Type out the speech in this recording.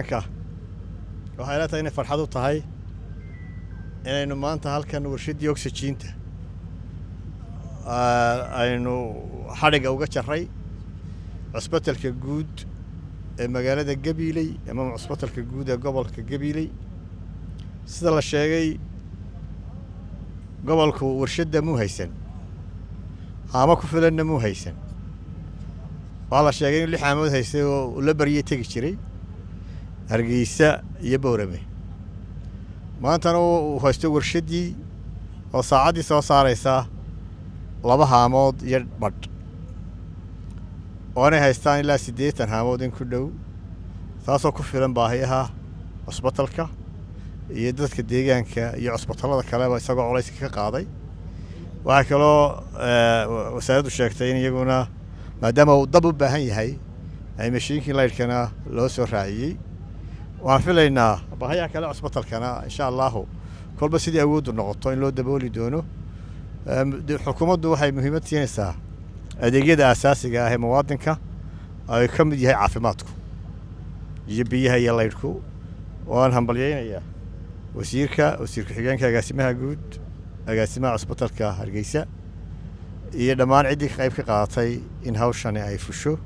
qaranka waxay la tahay inay farxad u tahay inaynu maanta halkan warshadii oxygen-ta aynu xadhiga uga jaray cusbitalka guud ee magaalada Gabiley ama cusbitalka guud ee gobolka Gabiley sida la sheegay gobolku warshada mu haysan ama ku filan mu haysan wala sheegay in 6 xamood haysay oo la bariyay tagi jiray Hargeysa iyo Boorame maanta uu haysto warshadii oo saacadii soo saaraysa 2 xamood iyo badh oo ay haystaan ilaa 8 xamood in ku dhow taasoo ku filan baahiyaha cusbitalka iyo dadka deegaanka iyo cusbitalada kale isagoo culays ka qaaday waxa kale oo wasaaraddu sheegtay in iyaguna maadaama uu dab u baahan yahay ay mashiinkii laydhkana loo soo raaciyay waan filaynaa baahiyaha kale cusbitalkana insha Allah kolba sidii awood u noqoto in loo dabooli doono xukuumaddu waxay muhiimad siinaysaa adeegyada aasaasiga ah ee muwaadinka ay ka mid yahay caafimaadku iyo biyaha iyo laydhku waan hambalyeynaya wasiirka xigeenka agaasimaha guud agaasimaha cusbitalka Hargeysa iyo dhammaan cidii qayb ka qaadatay in hawshani ay fusho